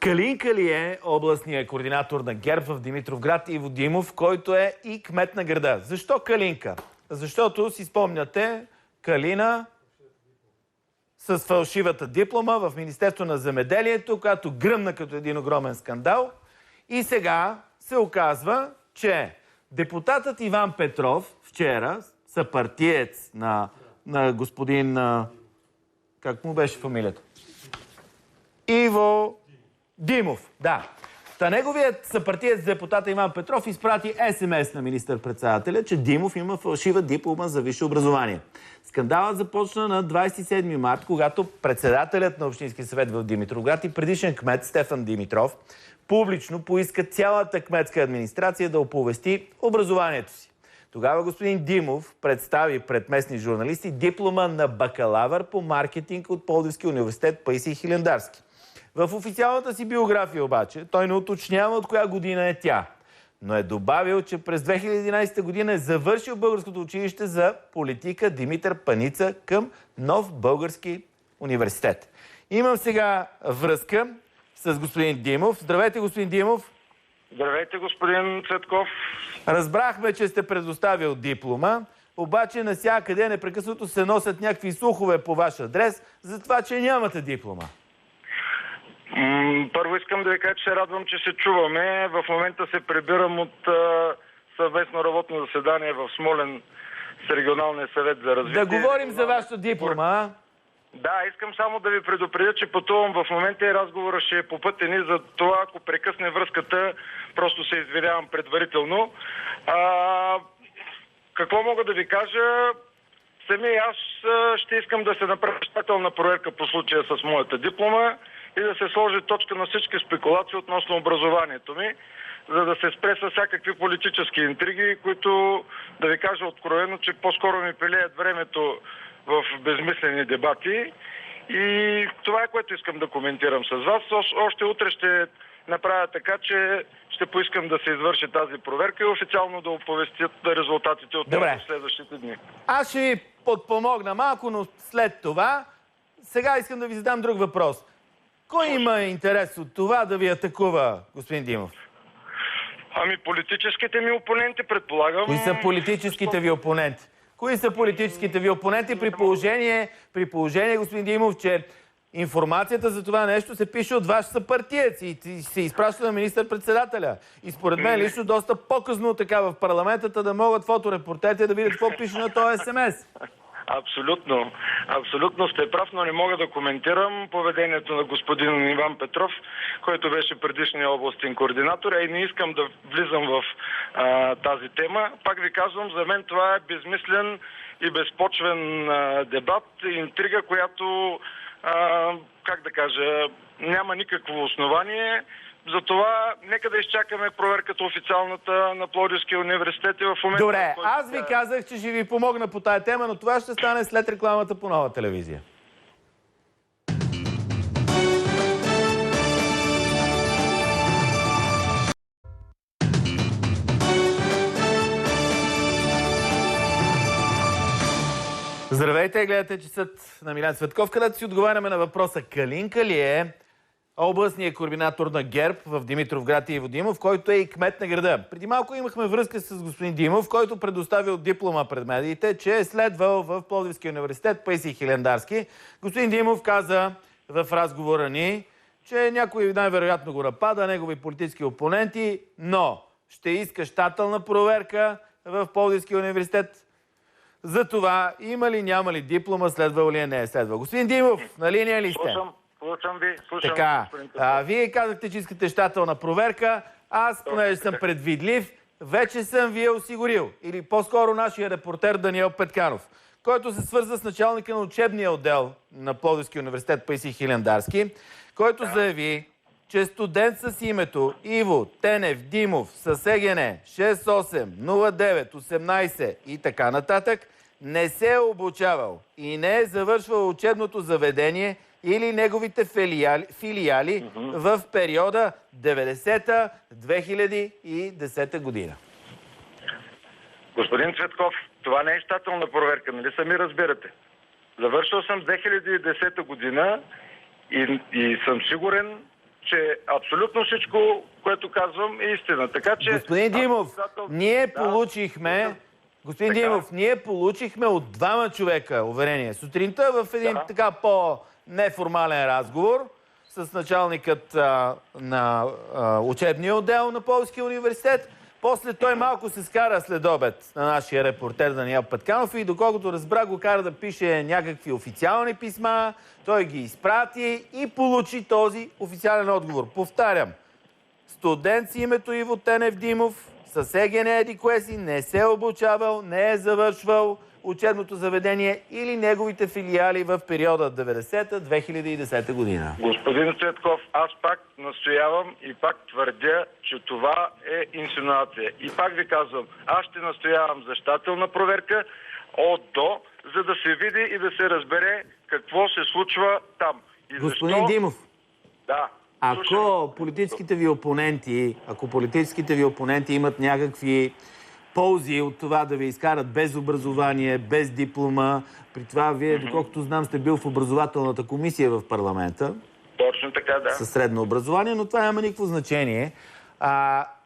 Калинка ли е областният координатор на ГЕРБ в Димитровград Иво Димов, който е и кмет на града? Защо Калинка? Защото си спомняте Калина с фалшивата диплома в Министерство на земеделието, която гръмна като един огромен скандал. И сега се оказва, че депутатът Иван Петров вчера, съпартиец на господин... как му беше фамилията? Иво Димов, да. Та неговият съпартиец депутата Иван Петров изпрати СМС на министър-председателя, че Димов има фалшива диплома за висше образование. Скандалът започна на 27 март, когато председателят на Общинския съвет в Димитровград и предишен кмет Стефан Димитров публично поиска цялата кметска администрация да оповести образованието си. Тогава господин Димов представи пред местни журналисти диплома на бакалавър по маркетинг от Пловдивския университет Паисий Хилендарски. В официалната си биография обаче той не уточнява от коя година е тя, но е добавил, че през 2011 година е завършил Българското училище за политика Димитър Паница към Нов български университет. Имам сега връзка с господин Димов. Здравейте, господин Димов. Здравейте, господин Цветков. Разбрахме, че сте предоставил диплома, обаче навсякъде непрекъснато се носят някакви слухове по ваш адрес за това, че нямате диплома. Първо искам да ви кажа, че се радвам, че се чуваме. В момента се прибирам от съвместно работно заседание в Смолен с регионалния съвет за развитие. Да говорим за вашата диплома. Да, искам само да ви предупредя, че пътувам в момента и разговора ще е попътен и за това, ако прекъсне връзката, просто се извинявам предварително. Какво мога да ви кажа? Сами аз ще искам да се направи щателна проверка по случая с моята диплома и да се сложи точка на всички спекулации относно образованието ми, за да се спре с всякакви политически интриги, които, да ви кажа откровено, че по-скоро ми пилеят времето в безмислени дебати. И това е, което искам да коментирам с вас. Още утре ще направя така, че ще поискам да се извърши тази проверка и официално да оповестят резултатите от следващите дни. Аз ще ви подпомогна малко, но след това сега искам да ви задам друг въпрос. Кой има интерес от това да ви атакува, господин Димов? Ами политическите ми опоненти, предполагам. Кои са политическите ви опоненти? Кои са политическите ви опоненти при положение, господин Димов, че информацията за това нещо се пише от ваш съпартиец и се изпраща на министър-председателя. И според мен лично доста по-късно така в парламента да могат фоторепортерите да видят какво пише на този СМС. Абсолютно. Абсолютно сте прав, но не мога да коментирам поведението на господин Иван Петров, който беше предишния областен координатор, и не искам да влизам в тази тема. Пак ви казвам, за мен това е безмислен и безпочвен дебат, интрига, която, как да кажа, няма никакво основание. Затова нека да изчакаме проверката официалната на Пловдивския университет и в момента... Добре, аз ви казах, че ще ви помогна по тая тема, но това ще стане след рекламата по Нова телевизия. Здравейте, гледате часът на Милен Цветков, където си отговаряме на въпроса Калинка ли е областният координатор на ГЕРБ в Димитровград Иво Димов, който е и кмет на града. Преди малко имахме връзка с господин Димов, който предоставил диплома пред медиите, че е следвал в Пловдивския университет Паисий Хилендарски. Господин Димов каза в разговора ни, че някой най-вероятно го напада, негови политически опоненти, но ще иска щателна проверка в Пловдивския университет. За това има ли, няма ли диплома, следвал ли не е следвал. Господин Димов, на линия ли сте? Слушам ви. Така, вие казахте, че искате щателна проверка. Аз, понеже съм предвидлив, вече съм ви осигурил. Или по-скоро нашия репортер Даниел Петканов, който се свърза с началника на учебния отдел на Пловдивския университет Паисий Хилендарски, който заяви, че студент с името Иво Тенев Димов с ЕГН 680918 и така нататък не се е обучавал и не е завършвал учебното заведение или неговите филиали в периода 90-та-2010 година. Господин Цветков, това не е щателна проверка, нали сами разбирате? Завършил съм 2010 година и съм сигурен, че абсолютно всичко, което казвам, е истина. Така че... Господин Димов, ние получихме... Господин Димов, ние получихме от двама човека уверение. Сутринта в един така по-неформален разговор с началникът на учебния отдел на Пловдивския университет. После той малко се скара след обед на нашия репортер Даниел Петканов и доколкото разбра, го кара да пише някакви официални писма. Той ги изпрати и получи този официален отговор. Повтарям, студент с името Иво Тенев Димов с ЕГН Едикуеси не се е обучавал, не е завършвал учебното заведение или неговите филиали в периода 90-2010 година. Господин Цветков, аз пак настоявам и пак твърдя, че това е инсинуация. И пак ви казвам, аз ще настоявам за щателна проверка от до, за да се види и да се разбере какво се случва там. И господин Димов, да. Ако политическите ви опоненти имат някакви ползи от това да ви изкарат без образование, без диплома, при това вие, доколкото знам, сте бил в образователната комисия в парламента. Точно така, да. Със средно образование, но това няма никакво значение.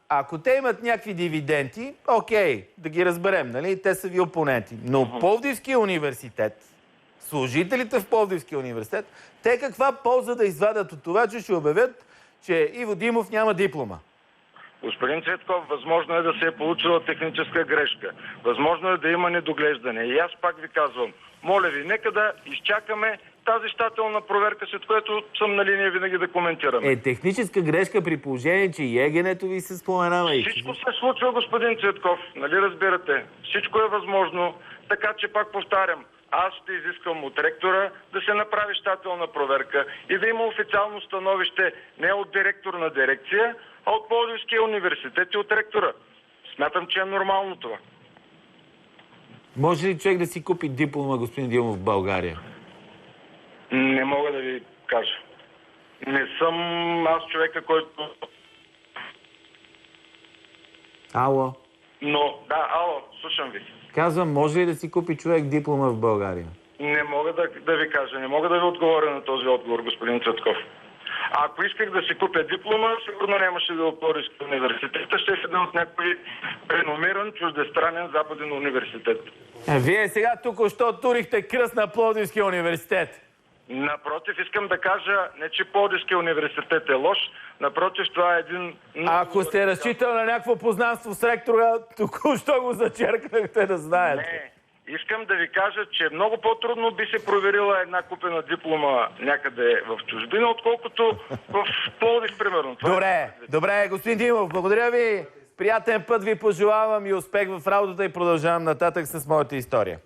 Ако те имат някакви дивиденти, окей, да ги разберем, нали? Те са ви опоненти. Но Пловдивския университет, служителите в Пловдивския университет, те каква полза да извадят от това, че ще обявят, че Иво Димов няма диплома? Господин Цветков, възможно е да се е получила техническа грешка. Възможно е да има недоглеждане. И аз пак ви казвам, моля ви, нека да изчакаме тази щателна проверка, след което съм на линия винаги да коментираме. Техническа грешка при положение, че и ЕГН-то ви се споменава. Всичко се случва, господин Цветков. Нали разбирате? Всичко е възможно. Така че пак повтарям, аз ще изискам от ректора да се направи щателна проверка и да има официално становище не от директор на дирекция, а от Пловдивския университет и от ректора. Смятам, че е нормално това. Може ли човек да си купи диплома, господин Димов, в България? Не мога да ви кажа. Не съм аз човека, който... Ало? Но, да, ало, слушам ви. Казвам, може ли да си купи човек диплома в България? Не мога да ви кажа, не мога да ви отговоря на този отговор, господин Цветков. Ако исках да си купя диплома, сигурно нямаше да от Пловдивския университет, ще седа от някой реномиран чуждестранен западен университет. Вие сега тук-що турихте кръст на Пловдивския университет. Напротив, искам да кажа, не че Пловдивския университет е лош, напротив, това е един... Ако сте разчитал на някакво познанство с ректора, току-що го зачеркнахте да знаете. Не, искам да ви кажа, че много по-трудно би се проверила една купена диплома някъде в чужбина, отколкото в Пловдив, примерно. Добре, господин Димов, благодаря ви. Приятен път ви пожелавам и успех в работата и продължавам нататък с моята история.